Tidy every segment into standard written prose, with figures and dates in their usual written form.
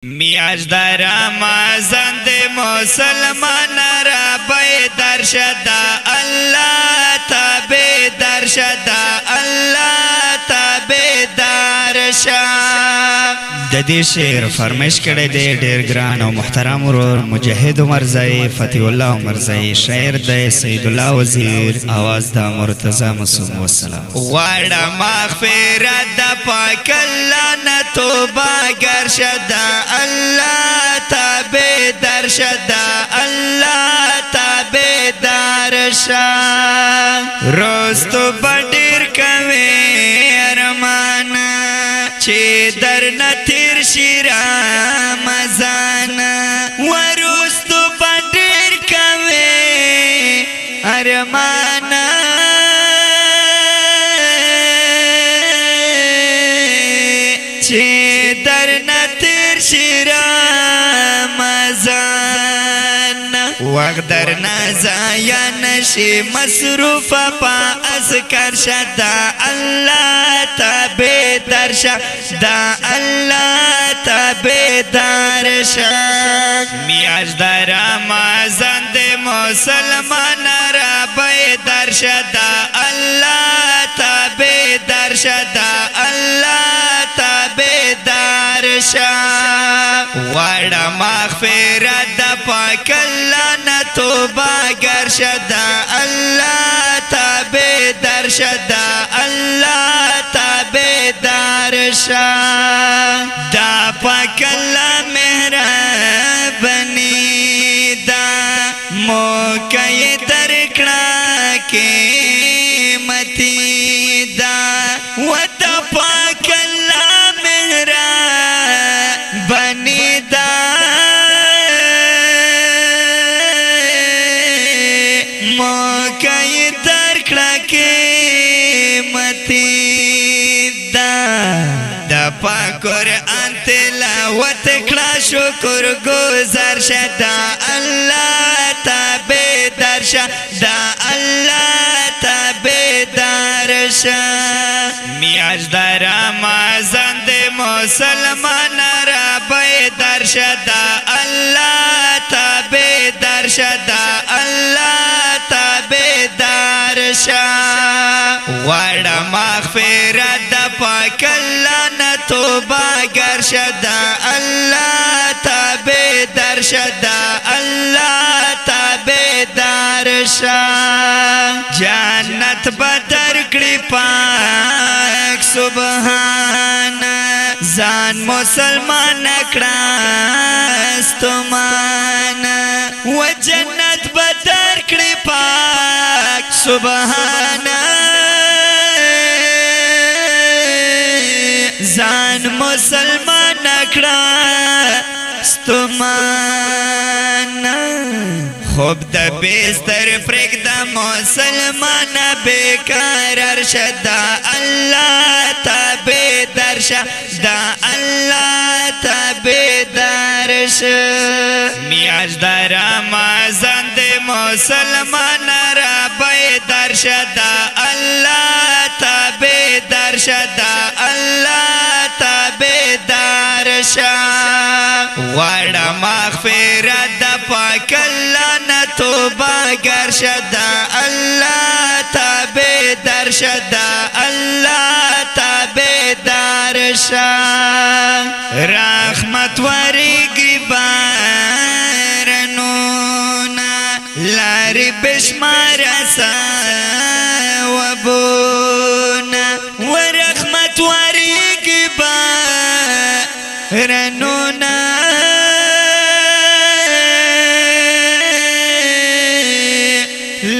میاش در رمضان ده مسلمان را بیدار شده الله تا بیدار شده الله تا بیدار شده. د دې شعر فرمایش کړی دی ډېر ګران او محترم ورور مجاهد عمرزی فتح الله عمرزی، شاعر د سید الله وزیر، आवाज د مرتضی معصوم. والسلام. غواړه مغفرت د پاک الله نه توبه گر شده الله تا بیدار شده الله تا بیدار شده. روستو بډیر کوي ارمان چې در نتیر شي رمضان، وروستو بډیر کوي ارمان چې در نتیر شي رمضان. وقت در نزایا نشي مصروف پا اذکر شده الله تا بیدار شده الله تا بیدار شده. میاش در رمضان ده مسلمان را بیدار شده الله تا بیدار شده الله تا بیدار شده. غواړه مغفرت د پاک الله نه توبه گر شده الله تا بیدار شده الله تا بیدار شده. دا پاک الله مهربانی دا موقع درکړه قیمتي دا و دا پاک الله مهربانی دا موقع درکړه قیمتي دا. د پاک قرآن تلاوت کړه شکر گزار شده الله تا بیدار شده الله تا بیدار شده. میاش در رمضان ده مسلمان را بیدار شده الله تا بیدار شده الله تا بیدار شده. غواړه مغفرت د پاک الله نه توبه گر شده الله تا بیدار شده الله تا بیدار شده. جنت بدر کړي پاک سبحان ځان مسلمان کړه استمان و جنت بدر کړي پاک سبحان ځان مسلمان کړه استمان. خوب د بستر پرېږد مسلمان بیقرار شده الله تا بیدار شده الله تا بیدار شده. میاش در رمضان ده مسلمان را بیدار شده الله تا بیدار شده الله تا بیدار شده. غواړه مغفرت د پاک الله نه توبه گر شده الله تا بیدار شده الله تا بیدار شده. رحمت ورېږي بارانونه لارې بشماره ثوابونه و رحمت ورېږي بارانونه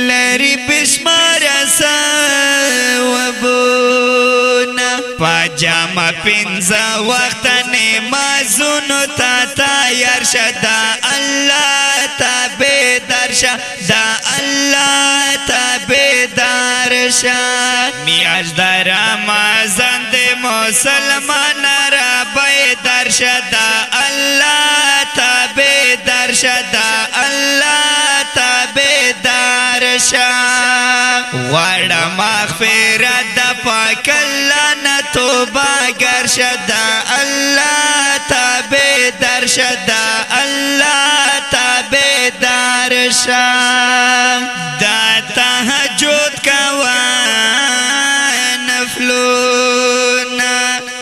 لارې بشماره ثوابونه. پاجامه پنځه وخت نمازونو ته تیار شده الله تا بیدار شده الله تا بیدار شده. میاش در رمضان ده مسلمان را بیدار شده الله تا بیدار شده الله تا بیدار شده. غواړه مغفرت د پاک الله نه توبه گر شده الله تا بیدار درشد الله تابعدار شه دا تهجد کوا نفلونا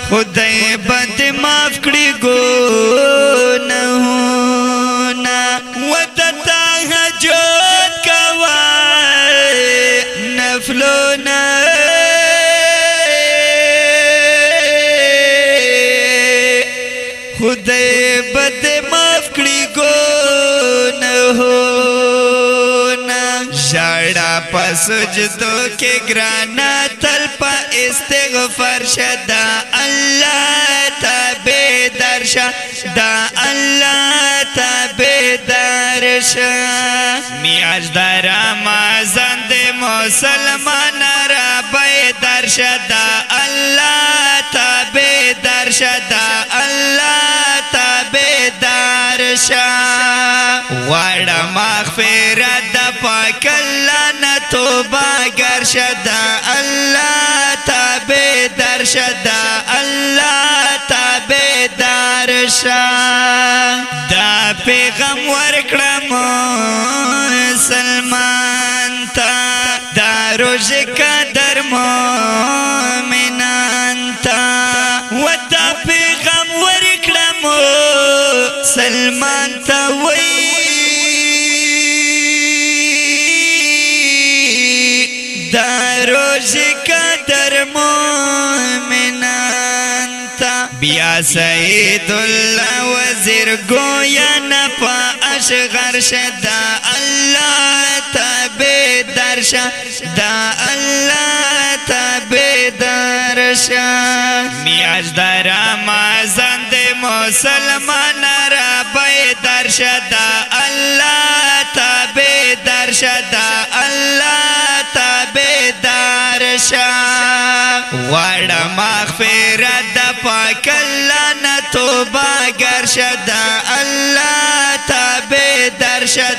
خدای بد معاف کړي ګناهونه وته تهجد کوا نفلونا خدای بد معاف کړي ګناهونه ژړا په سجدو کې ګرانا تل په استغفار شدا الله تابعدار شه دا الله تابعدار شه میاش در رمضان د مسلمان را بیدار شه دا الله تابعدار شه دا الله تابعدار شه وړه مغفرت د پاک الله نه توبه ګر شه دا الله تابعدار شه دا الله تابعدار شه دا پیغام ورکړه مسلمان ته دا روزه قدر مومنان ته ودا پیغام ورکړه مسلمان ته وای دا روزه قدر مومنان تا بیا سید الله وزیر گویا نپا اشغر شدا الله تابعدار شه دا الله تابعدار شه میاش در رمضان د مسلمان را بیدار شه دا الله تابعدار شه دا الله تابعدار شه وړه مغفرت د پاک الله نه توبه ګر شه دا الله تابعدار شه